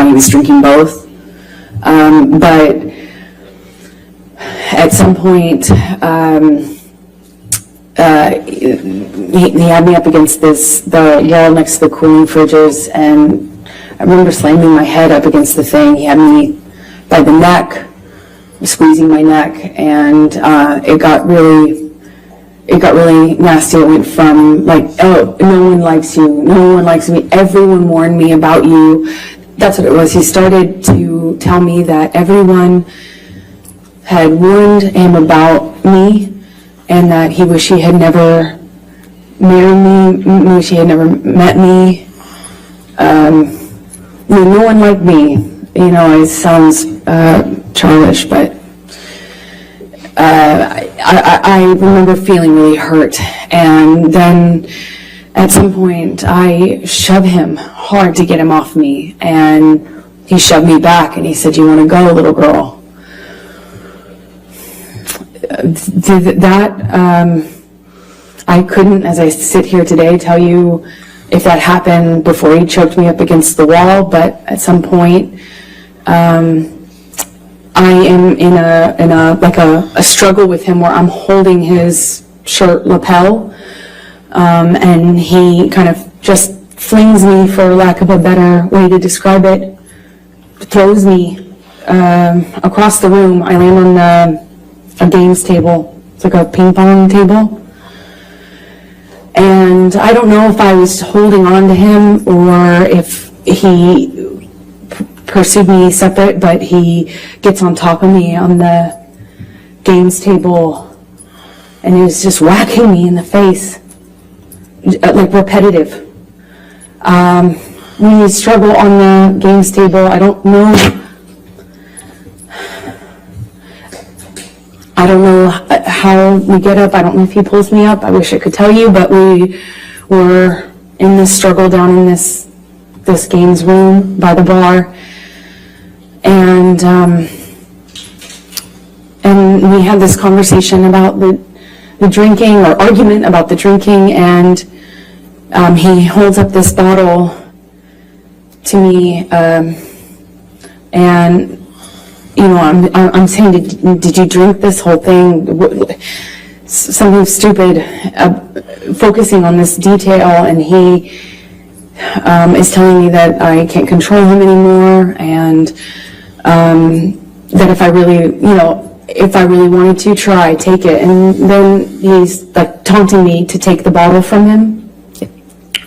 he was drinking both. But at some point, he had me up against the wall next to the cooling fridges, and I remember slamming my head up against the thing. He had me by the neck, squeezing my neck, and it got really nasty. It went from like, oh, no one likes you, no one likes me, everyone warned me about you. That's what it was. He started to tell me that everyone had warned him about me, and that he wished he had never married me, wish he had never met me. No one liked me. You know, it sounds childish, but I remember feeling really hurt. And then at some point I shoved him hard to get him off me, and he shoved me back and he said, "You want to go, little girl?" I couldn't, as I sit here today, tell you if that happened before he choked me up against the wall, but at some point I am in a struggle with him where I'm holding his shirt lapel, and he kind of just flings me, for lack of a better way to describe it, throws me across the room. I land on a games table. It's like a ping pong table. And I don't know if I was holding on to him or if he pursued me separate, but he gets on top of me on the games table and he was just whacking me in the face, like repetitive. We struggle on the games table. I don't know how we get up. I don't know if he pulls me up. I wish I could tell you, but we were in this struggle down in this games room by the bar, and we had this conversation about the drinking, or argument about the drinking, and he holds up this bottle to me, and you know, I'm saying, did you drink this whole thing? Something stupid, focusing on this detail, and he is telling me that I can't control him anymore, and that if I really wanted to try, take it. And then he's like taunting me to take the bottle from him.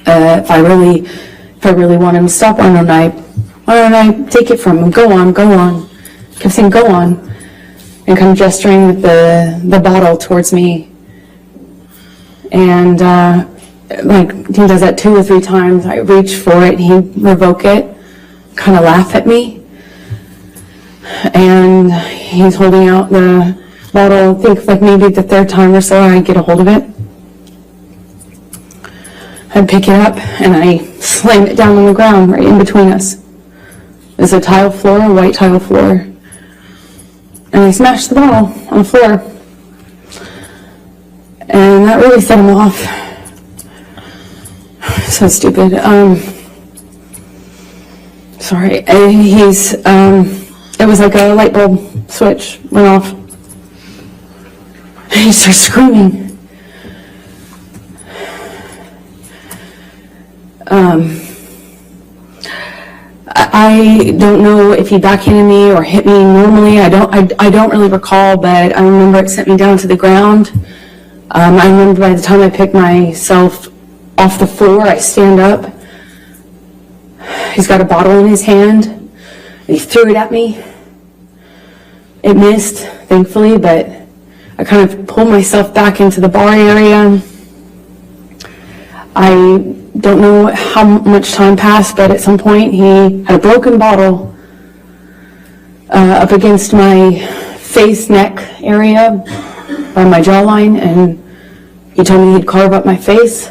If I really want him to stop, why don't I take it from him? Go on. Kept saying, go on, and kind of gesturing with the bottle towards me. And like he does that 2 or 3 times. I reach for it, he revoke it, kind of laugh at me. And he's holding out the bottle. I think like maybe the 3rd time or so I get a hold of it. I pick it up and I slam it down on the ground right in between us. There's a tile floor, a white tile floor. And I smashed the bottle on the floor. And that really set him off. So stupid. Sorry. It was like a light bulb switch went off. And he starts screaming. I don't know if he backhanded me or hit me normally. I don't really recall, but I remember it sent me down to the ground. I remember by the time I picked myself off the floor, I stand up. He's got a bottle in his hand, and he threw it at me. It missed, thankfully, but I kind of pulled myself back into the bar area. I don't know how much time passed, but at some point he had a broken bottle up against my face, neck area by my jawline, and he told me he'd carve up my face.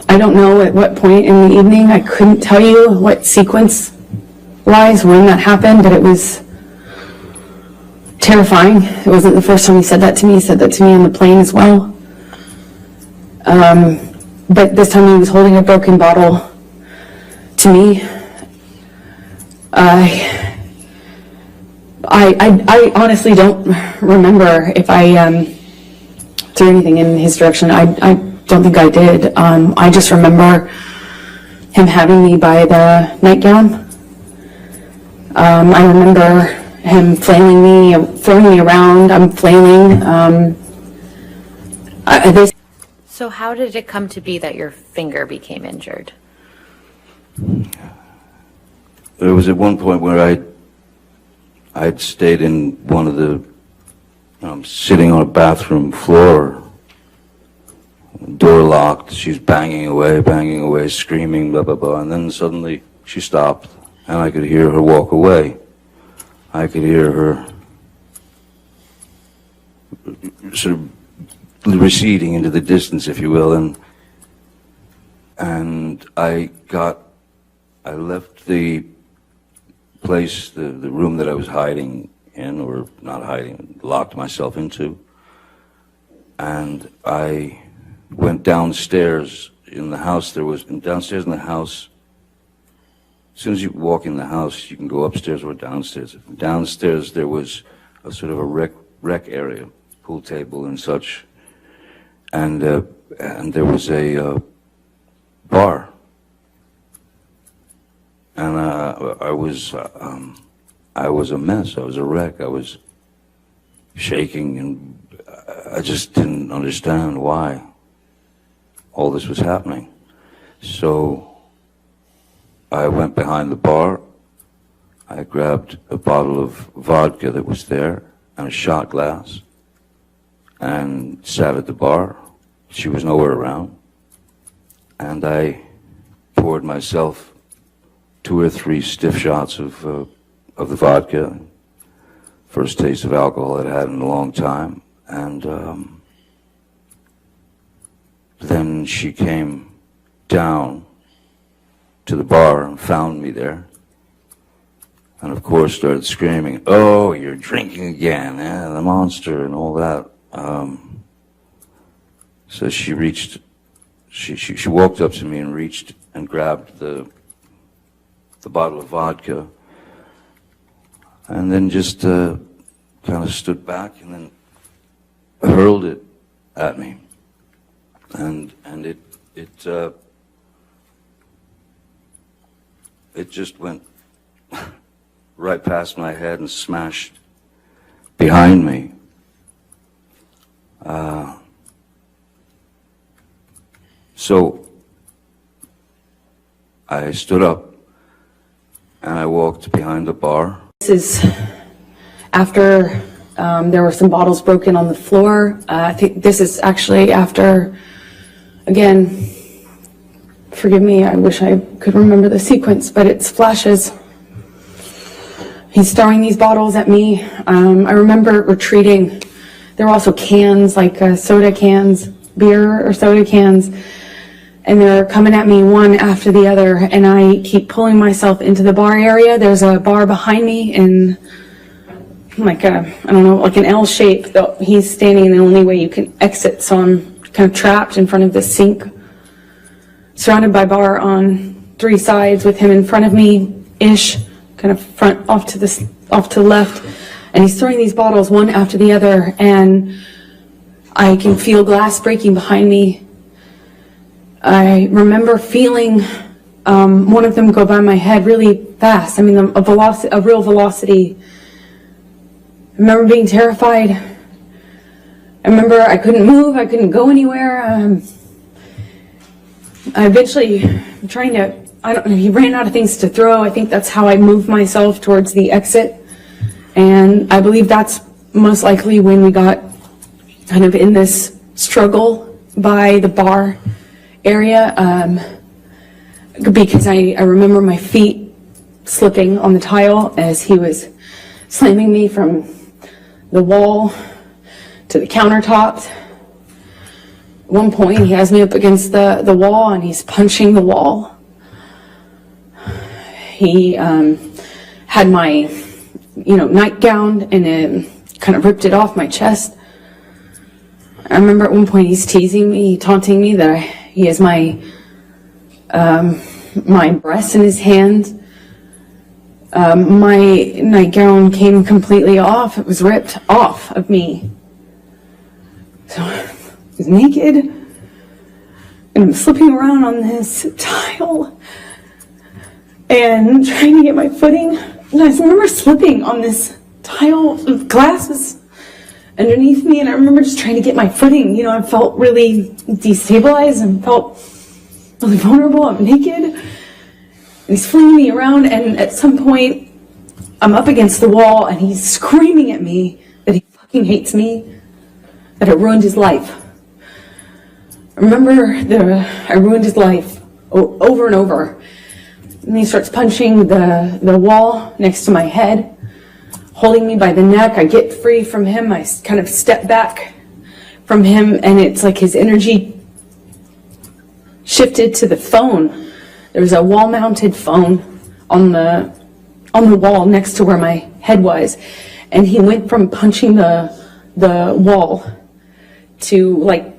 I don't know at what point in the evening. I couldn't tell you what sequence-wise when that happened, but it was terrifying. It wasn't the first time he said that to me. He said that to me on the plane as well. But this time he was holding a broken bottle to me, I honestly don't remember if I threw anything in his direction. I don't think I did. I just remember him having me by the nightgown. I remember him flailing me, throwing me around. I'm flailing. So how did it come to be that your finger became injured? There was at one point where I'd stayed in one of the, sitting on a bathroom floor, door locked, she's banging away, screaming, blah, blah, blah, and then suddenly she stopped, and I could hear her walk away. I could hear her sort of receding into the distance, if you will, and I left the place, the room that I was hiding in, or not hiding, locked myself into, and I went downstairs in the house. Downstairs in the house, as soon as you walk in the house, you can go upstairs or downstairs. Downstairs there was a sort of a rec area, pool table and such, and there was a bar. And I was a mess. I was a wreck. I was shaking, and I just didn't understand why all this was happening. So I went behind the bar. I grabbed a bottle of vodka that was there and a shot glass and sat at the bar. She was nowhere around. And I poured myself 2 or 3 stiff shots of the vodka. First taste of alcohol I'd had in a long time. And then she came down to the bar and found me there. And of course started screaming, "Oh, you're drinking again, the monster," and all that. So she walked up to me and reached and grabbed the bottle of vodka, and then just kind of stood back and then hurled it at me, and it just went right past my head and smashed behind me. So I stood up and I walked behind the bar. This is after there were some bottles broken on the floor. I think this is actually after, again, forgive me, I wish I could remember the sequence, but it's flashes. He's throwing these bottles at me. I remember retreating. There were also cans, like soda cans, beer or soda cans, and they're coming at me one after the other, and I keep pulling myself into the bar area. There's a bar behind me in like a, I don't know, like an L shape. Though he's standing in the only way you can exit, so I'm kind of trapped in front of the sink, surrounded by bar on 3 sides with him in front of me-ish, kind of front off to the left, and he's throwing these bottles one after the other, and I can feel glass breaking behind me. I remember feeling one of them go by my head really fast. I mean, a real velocity. I remember being terrified. I remember I couldn't move. I couldn't go anywhere. I eventually, he ran out of things to throw. I think that's how I moved myself towards the exit. And I believe that's most likely when we got kind of in this struggle by the bar area, because I remember my feet slipping on the tile as he was slamming me from the wall to the countertops. At one point he has me up against the wall and he's punching the wall. He had my nightgown and it kind of ripped it off my chest. I remember at one point he's teasing me, taunting me that he is my my breasts in his hands. My nightgown came completely off. It was ripped off of me. So I was naked, and I'm slipping around on this tile and trying to get my footing. And I remember slipping on this tile. Glass was underneath me, and I remember just trying to get my footing. You know, I felt really destabilized and felt really vulnerable. I'm naked, and he's flinging me around, and at some point I'm up against the wall, and he's screaming at me that he fucking hates me, that I ruined his life. I remember I ruined his life over and over. And he starts punching the wall next to my head, holding me by the neck. I get free from him. I kind of step back from him, and it's like his energy shifted to the phone. There was a wall-mounted phone on the wall next to where my head was, and he went from punching the wall to like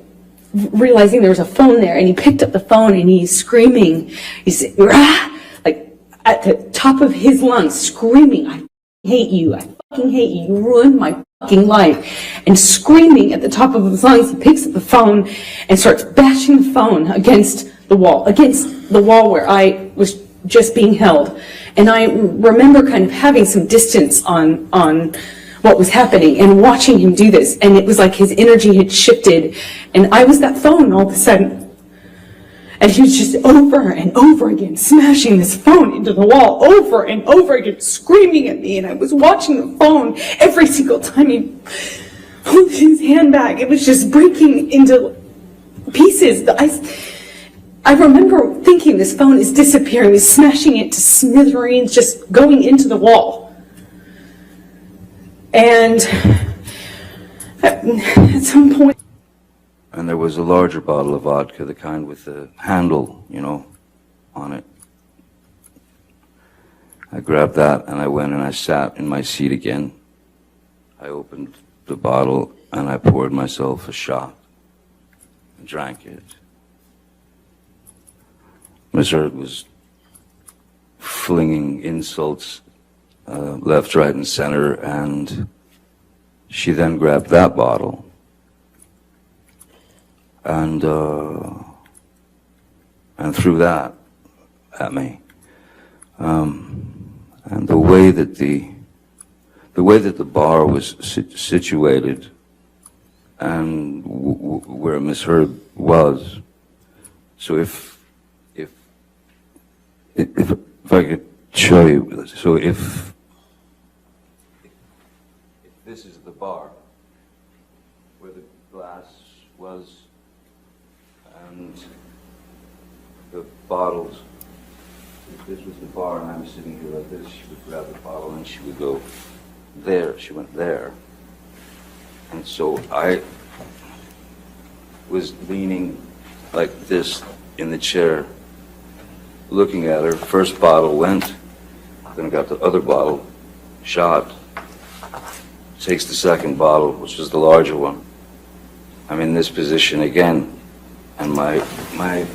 realizing there was a phone there, and he picked up the phone and he's screaming. He's like at the top of his lungs, screaming, "I hate you! I fucking hate you! You ruined my fucking life!" And screaming at the top of his lungs, he picks up the phone and starts bashing the phone against the wall where I was just being held. And I remember kind of having some distance on what was happening and watching him do this. And it was like his energy had shifted, and I was that phone all of a sudden. And he was just over and over again smashing this phone into the wall, over and over again, screaming at me. And I was watching the phone every single time he pulled his hand back. It was just breaking into pieces. I remember thinking this phone is disappearing, he's smashing it to smithereens, just going into the wall. And at some point... And there was a larger bottle of vodka, the kind with the handle, you know, on it. I grabbed that and I went and I sat in my seat again. I opened the bottle and I poured myself a shot and drank it. Miss Heard was flinging insults left, right, and center, and she then grabbed that bottle and threw that at me. And the way that the bar was situated and where Miss Heard was, so if I could show you, so if this is the bar where the glass was and the bottles, if this was the bar and I'm sitting here like this, she would grab the bottle and she would go there, she went there. And so I was leaning like this in the chair, looking at her. First bottle went, then got the other bottle, shot, takes the second bottle, which was the larger one. I'm in this position again, and my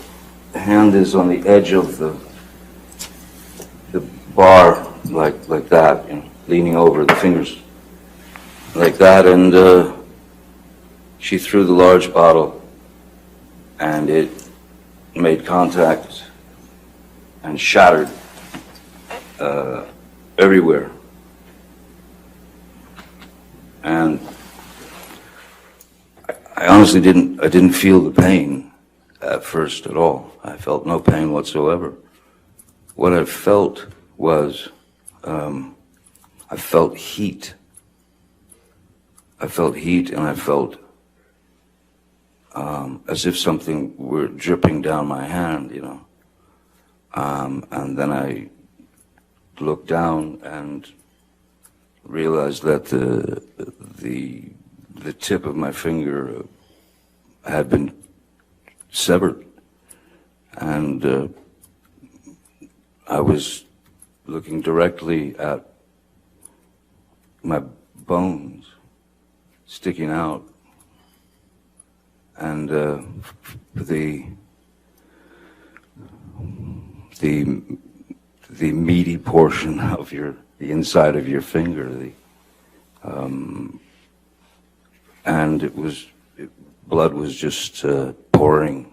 hand is on the edge of the bar, like that, you know, leaning over, the fingers like that, and she threw the large bottle, and it made contact and shattered everywhere. And I honestly didn't feel the pain at first at all. I felt no pain whatsoever. What I felt was, I felt heat. I felt heat, and I felt as if something were dripping down my hand, you know. And then I looked down and realized that the tip of my finger had been severed, and I was looking directly at my bones sticking out, and the meaty portion of the inside of your finger, and blood was just pouring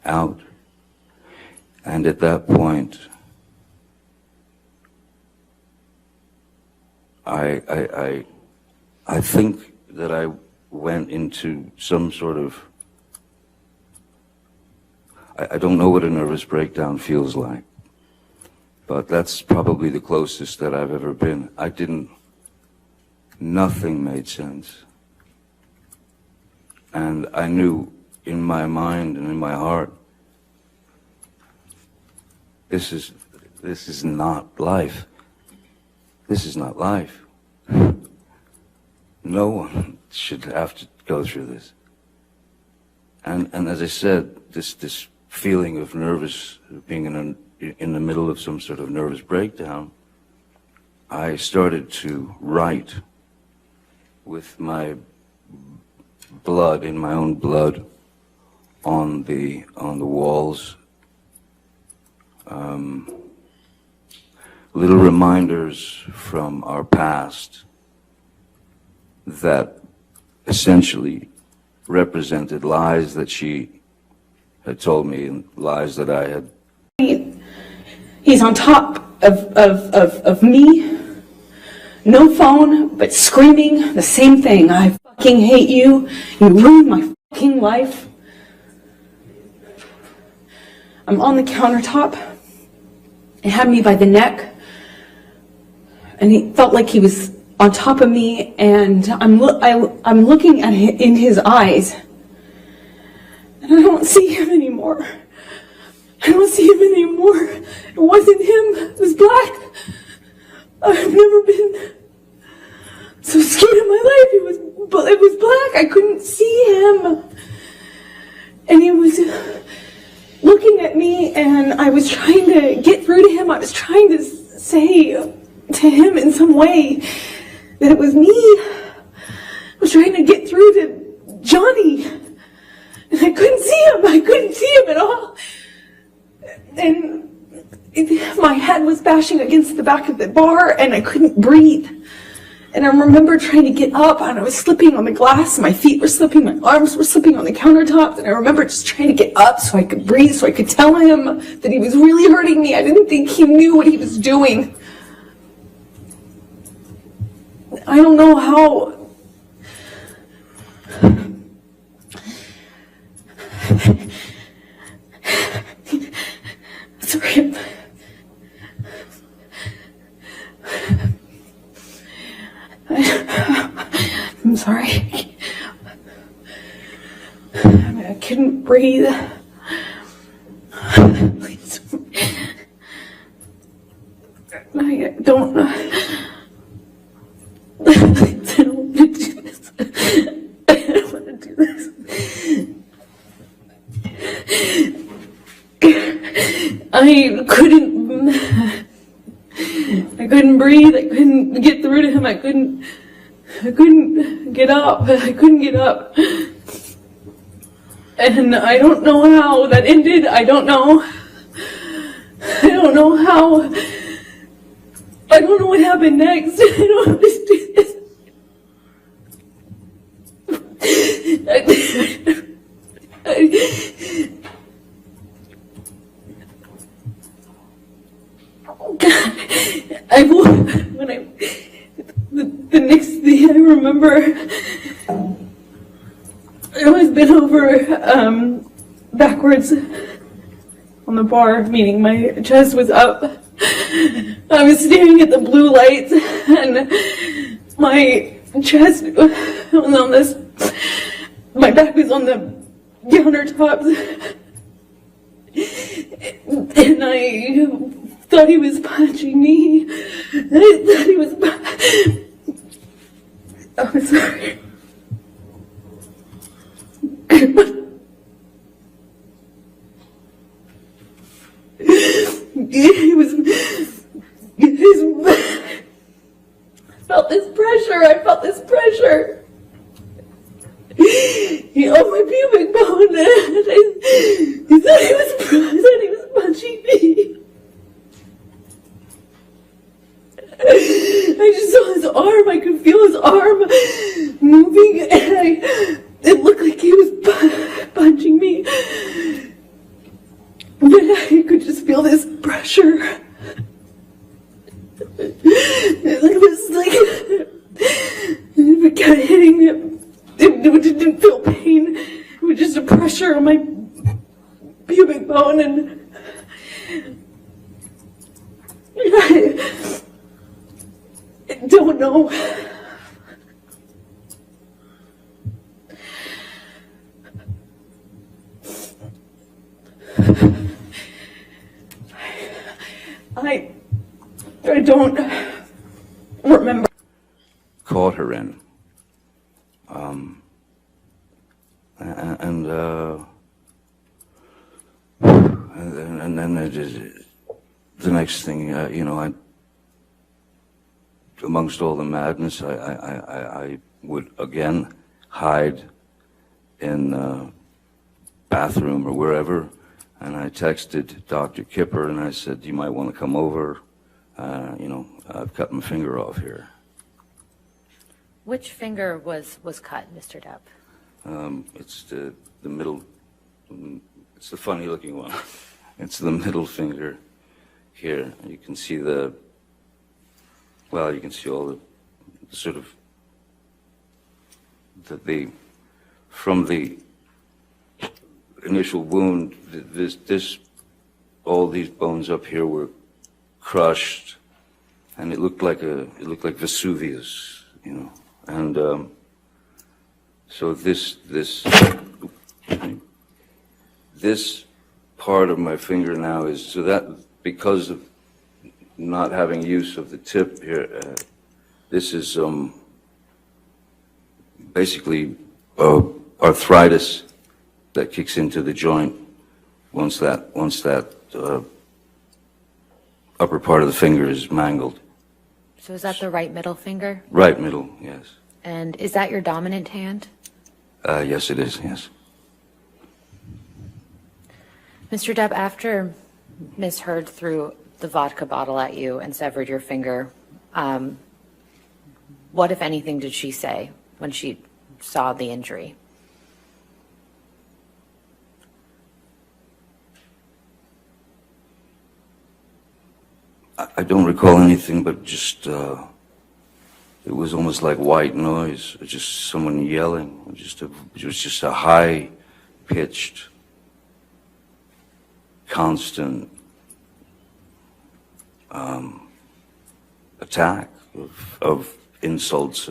out. And at that point, I think that I went into some sort of, I don't know what a nervous breakdown feels like, but that's probably the closest that I've ever been. Nothing made sense. And I knew in my mind and in my heart, this is not life. This is not life. No one should have to go through this. And as I said, this feeling of nervous, being in the middle of some sort of nervous breakdown, I started to write with my blood, in my own blood, on the walls, little reminders from our past that essentially represented lies that she had told me and lies that I had. He's on top of me, no phone, but screaming the same thing. I fucking hate you. You ruined my fucking life. I'm on the countertop. He had me by the neck. And he felt like he was on top of me, and I'm looking at him in his eyes, and I don't see him anymore. I don't see him anymore. It wasn't him. It was black. I've never been so scared in my life. It was black. I couldn't see him, and he was looking at me, and I was trying to get through to him. I was trying to say to him in some way that it was me. I was trying to get through to Johnny, and I couldn't see him. I couldn't see him at all. And my head was bashing against the back of the bar, and I couldn't breathe. And I remember trying to get up, and I was slipping on the glass. My feet were slipping, my arms were slipping on the countertop. And I remember just trying to get up so I could breathe, so I could tell him that he was really hurting me. I didn't think he knew what he was doing. I don't know how. Sorry. I'm sorry. I couldn't breathe. Please. I don't know. I don't want to do this. I don't want to do this. I couldn't breathe. I couldn't get through to him. I couldn't get up. I couldn't get up. And I don't know how that ended. I don't know how. I don't know what happened next. I don't understand this. The next thing I remember, I was bent over backwards on the bar, meaning my chest was up. I was staring at the blue lights, and my chest was on this, my back was on the countertops, and I thought he was punching me. I thought he was I'm sorry. I felt this pressure. He held my pubic bone, and he thought he was punching me. I just saw his arm. I could feel his arm moving, and it looked like he was punching me. But I could just feel this pressure. It was like it kept hitting me. It didn't feel pain. It was just a pressure on my pubic bone, and I don't know. I don't remember. Caught her in. And then the next thing, you know, amongst all the madness, I would again hide in the bathroom or wherever, and I texted Dr. Kipper and I said, you might want to come over. You know, I've cut my finger off here. Which finger was cut, Mr. Depp? It's the middle, it's the funny looking one. It's the middle finger here. You can see you can see all the sort of, from the initial wound, all these bones up here were crushed, and it looked like Vesuvius, you know, and so this part of my finger now is, so that because of not having use of the tip here, this is basically arthritis that kicks into the joint once that upper part of the finger is mangled. So is that the right middle finger? Right middle, yes. And is that your dominant hand? Yes, it is, yes. Mr. Depp, after Ms. Heard threw the vodka bottle at you and severed your finger, what, if anything, did she say when she saw the injury? I don't recall anything, but just, it was almost like white noise, just someone yelling. It was just a high-pitched, constant attack of insults.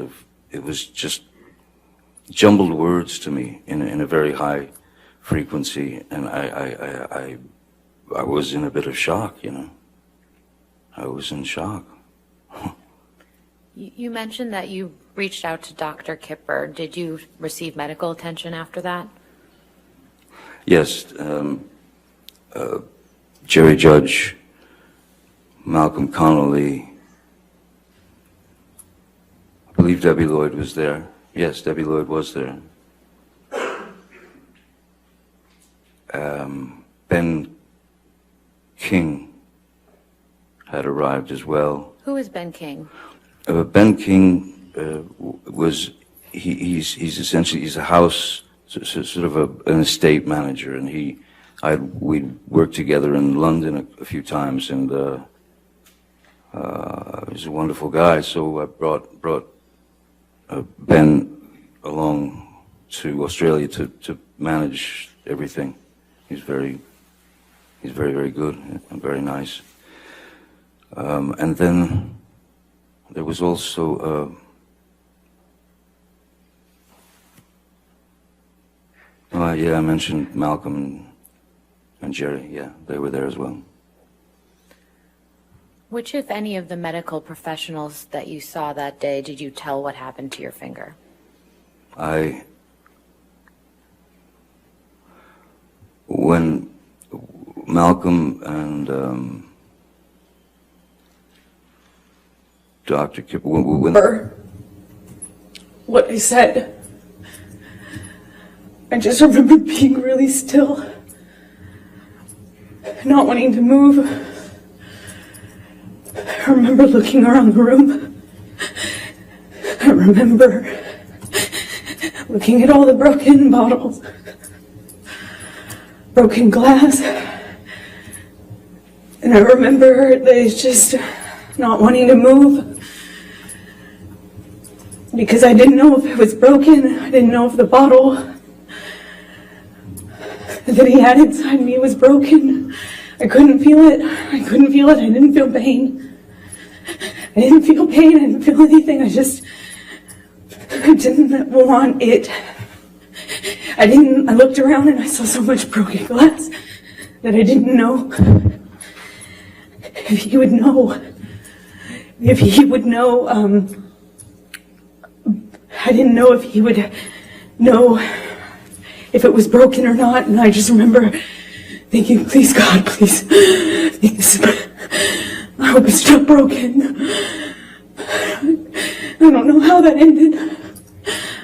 It was just jumbled words to me in a very high frequency, and I was in a bit of shock, you know. I was in shock. You mentioned that you reached out to Dr. Kipper. Did you receive medical attention after that? Yes. Jerry Judge, Malcolm Connolly, I believe Debbie Lloyd was there. Yes, Debbie Lloyd was there. Ben King had arrived as well. Who is Ben King? Ben King he's essentially, he's a house, sort of an estate manager, and we'd worked together in London a few times, and he's a wonderful guy. So I brought Ben along to Australia to manage everything. He's very, very good and very nice. And then there was also yeah, I mentioned Malcolm and Jerry. Yeah, they were there as well. Which, if any, of the medical professionals that you saw that day did you tell what happened to your finger? When Malcolm and Dr. Kipper, what I said. I just remember being really still, not wanting to move. I remember looking around the room I remember looking at all the broken bottles, broken glass, and I remember just not wanting to move because I didn't know if it was broken. I didn't know if the bottle that he had inside me was broken. I couldn't feel it. I couldn't feel it. I didn't feel pain. I didn't feel pain. I didn't feel anything. I didn't want it. I looked around and I saw so much broken glass that I didn't know if he would know. If he would know, I didn't know if he would know if it was broken or not. And I just remember thinking, please God, please, I hope it's not broken. I don't know how that ended.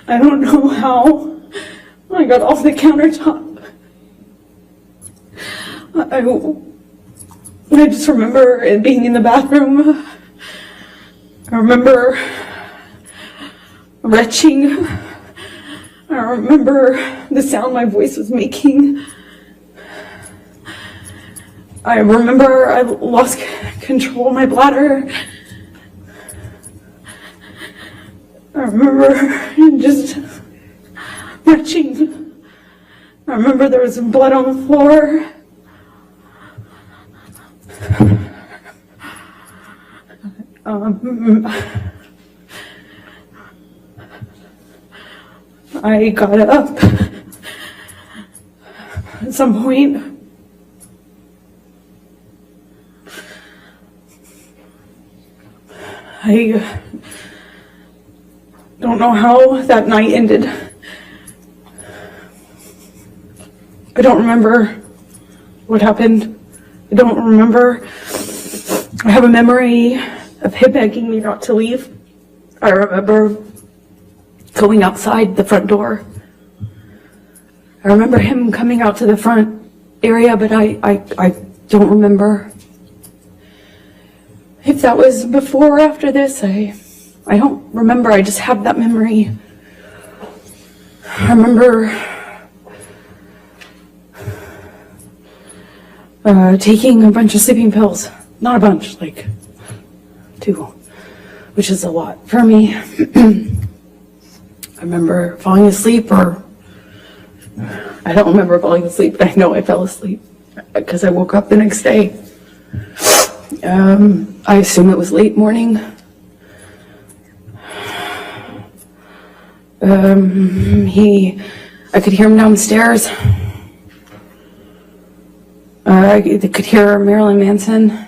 I don't know how I got off the countertop. I just remember it being in the bathroom. I remember retching. I remember the sound my voice was making. I remember I lost control of my bladder. I remember just retching. I remember there was some blood on the floor. I got up at some point. I don't know how that night ended. I don't remember what happened. I don't remember. I have a memory of him begging me not to leave. I remember going outside the front door. I remember him coming out to the front area, but I don't remember if that was before or after this. I don't remember. I just have that memory. I remember taking a bunch of sleeping pills. Not a bunch, like 2, which is a lot for me. I remember falling asleep, or I don't remember falling asleep, but I know I fell asleep because I woke up the next day. I assume it was late morning. I could hear him downstairs. I could hear Marilyn Manson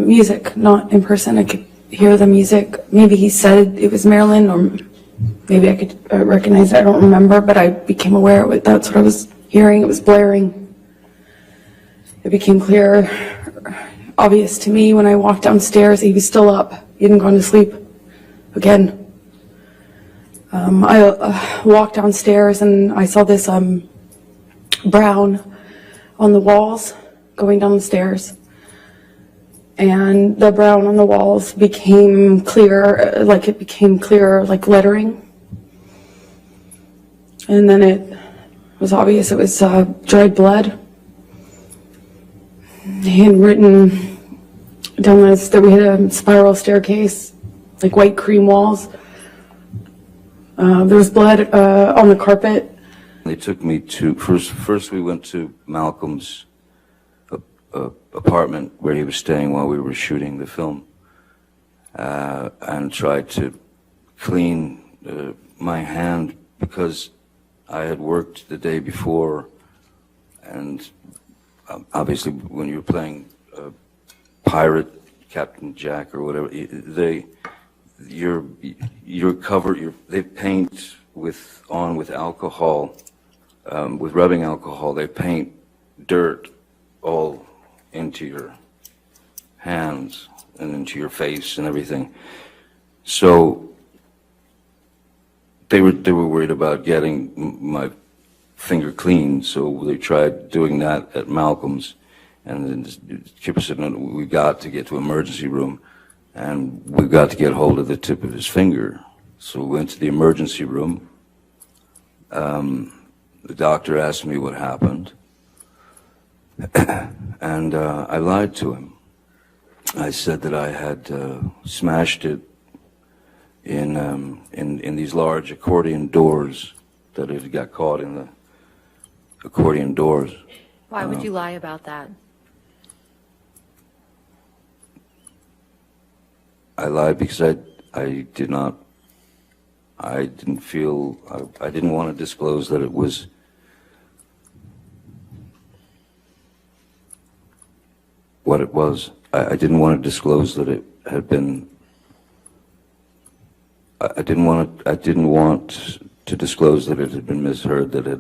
music, not in person. I could hear the music. Maybe he said it was Marilyn, or maybe I could recognize it. I don't remember, but I became aware that's what I was hearing. It was blaring. It became clear, obvious to me when I walked downstairs. He was still up. He hadn't gone to sleep again. I walked downstairs and I saw this brown on the walls going down the stairs. And the brown on the walls became clear, like lettering. And then it was obvious it was dried blood. He had written down this that we had a spiral staircase, like white cream walls. There was blood on the carpet. They took me to, first we went to Malcolm's apartment where he was staying while we were shooting the film, and tried to clean my hand because I had worked the day before, and obviously when you're playing pirate, Captain Jack or whatever, you're covered. They paint with alcohol, with rubbing alcohol. They paint dirt all into your hands and into your face and everything. So they were worried about getting my finger clean, so they tried doing that at Malcolm's, and then Kipper said, no, we got to get to emergency room. and we got to get hold of the tip of his finger. So we went to the emergency room. The doctor asked me what happened, and I lied to him. I said that I had smashed it in these large accordion doors, that it got caught in the accordion doors. Why would you lie about that? I lied because I didn't feel, I didn't want to disclose that it was what it was. I didn't want to disclose that it had been, I didn't want to disclose that it had been misheard, that it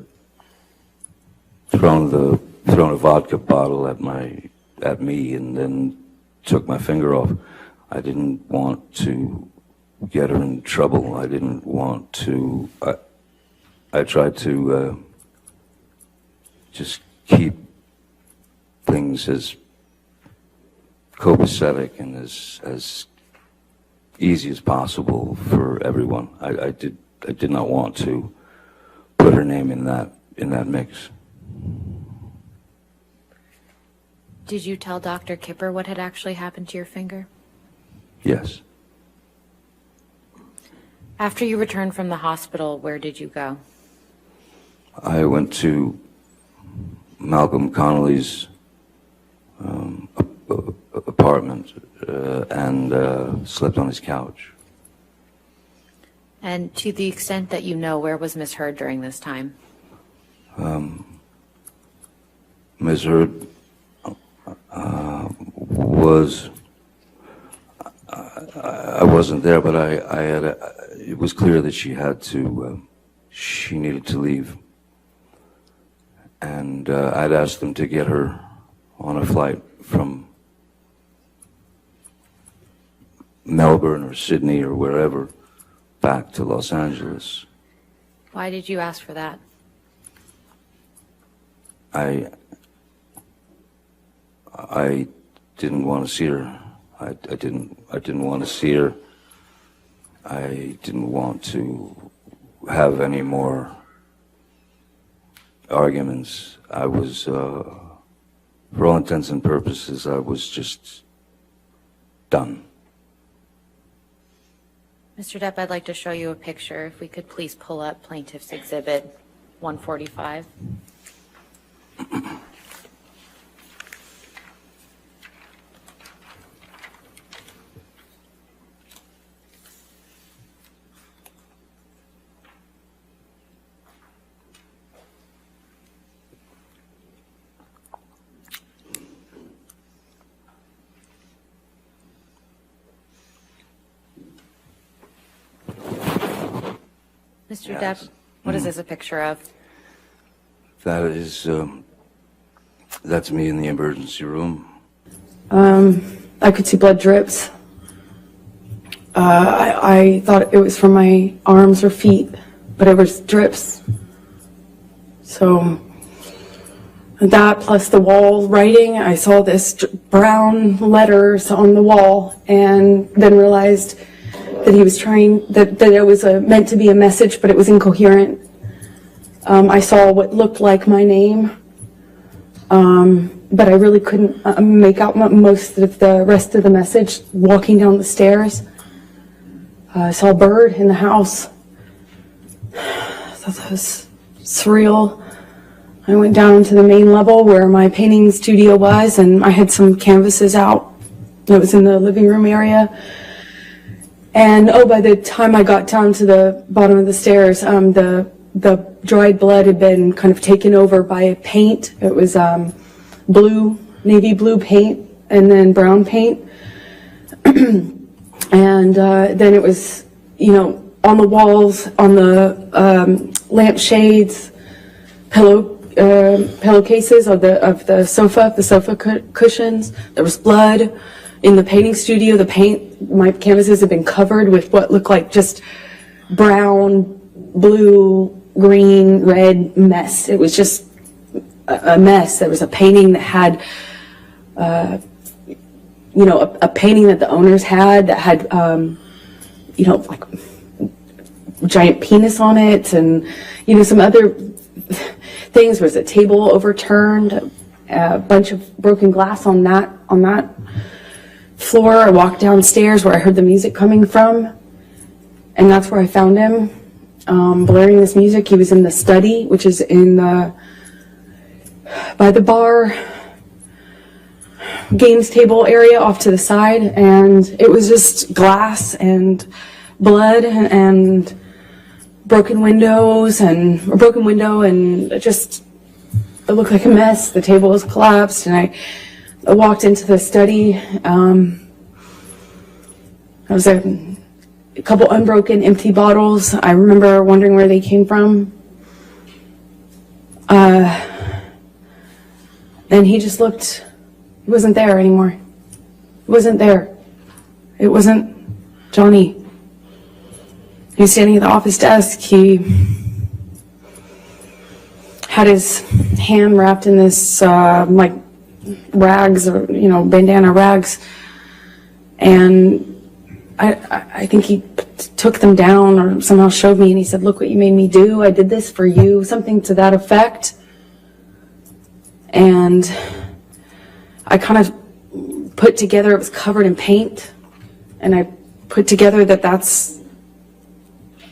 had thrown a vodka bottle at me and then took my finger off. I didn't want to get her in trouble. I didn't want to, I tried to just keep things as copacetic and as easy as possible for everyone. I did not want to put her name in that mix. Did you tell Dr. Kipper what had actually happened to your finger? Yes. After you returned from the hospital, where did you go? I went to Malcolm Connolly's apartment and slept on his couch. And to the extent that you know, where was Ms. Heard during this time? Ms. Heard was, I wasn't there, but it was clear that she needed to leave. And I'd asked them to get her on a flight from Melbourne or Sydney or wherever back to Los Angeles. Why did you ask for that? I didn't want to see her. I didn't want to see her. I didn't want to have any more arguments. I was, for all intents and purposes, I was just done. Mr. Depp, I'd like to show you a picture. If we could please pull up Plaintiff's Exhibit 145. Mr. Depp, what is this a picture of? That is, that's me in the emergency room. I could see blood drips. I thought it was from my arms or feet, but it was drips. So that plus the wall writing, I saw this brown letters on the wall and then realized that he was trying, that it was meant to be a message, but it was incoherent. I saw what looked like my name, but I really couldn't make out most of the rest of the message walking down the stairs. I saw a bird in the house. I thought that was surreal. I went down to the main level where my painting studio was, and I had some canvases out. It was in the living room area. And by the time I got down to the bottom of the stairs, the dried blood had been kind of taken over by paint. It was blue, navy blue paint, and then brown paint. And then it was, on the walls, on the lampshades, pillowcases of the sofa cushions. There was blood. In the painting studio, my canvases had been covered with what looked like just brown, blue, green, red mess. It was just a mess. There was a painting that had you know, a painting that the owners had that had, you know, like giant penis on it, and, you know, some other things. Was a table overturned, a bunch of broken glass on that floor. I walked downstairs where I heard the music coming from, and that's where I found him, blaring this music. He was in the study, which is in the, by the bar games table area off to the side, and it was just glass and blood and broken windows and a broken window, and just, it looked like a mess. The table was collapsed, and I walked into the study. There was a couple unbroken empty bottles. I remember wondering where they came from. And he just looked, he wasn't there anymore. He wasn't there. It wasn't Johnny. He was standing at the office desk. He had his hand wrapped in this, like, rags, or, you know, bandana rags. And I think he took them down or somehow showed me, and he said, "Look what you made me do. I did this for you," something to that effect. And I kind of put together, it was covered in paint, and I put together that that's,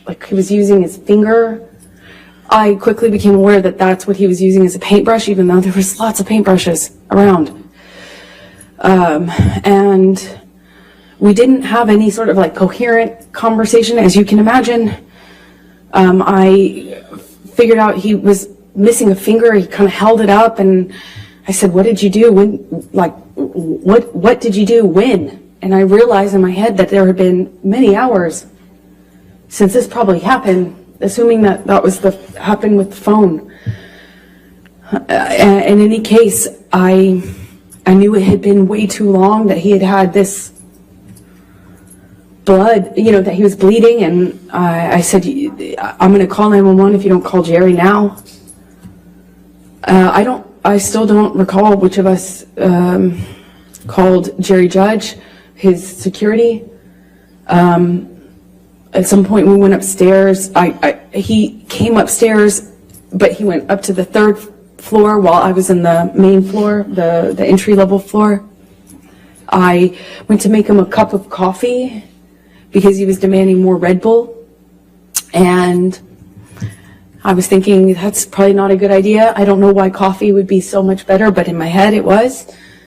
like, he was using his finger. I quickly became aware that that's what he was using as a paintbrush, even though there was lots of paintbrushes around. And we didn't have any sort of like coherent conversation, as you can imagine. I figured out he was missing a finger. He kind of held it up, and I said, "What did you do? When, like, what did you do when?" And I realized in my head that there had been many hours since this probably happened, assuming that that was happened with the phone. In any case, I knew it had been way too long, that he had had this blood, you know, that he was bleeding, and I said, "I'm going to call 911 if you don't call Jerry now." I still don't recall which of us called Jerry Judge, his security. At some point we went upstairs. He came upstairs, but he went up to the third floor while I was in the main floor, the entry-level floor. I went to make him a cup of coffee because he was demanding more Red Bull, and I was thinking that's probably not a good idea. I don't know why coffee would be so much better, but in my head it was.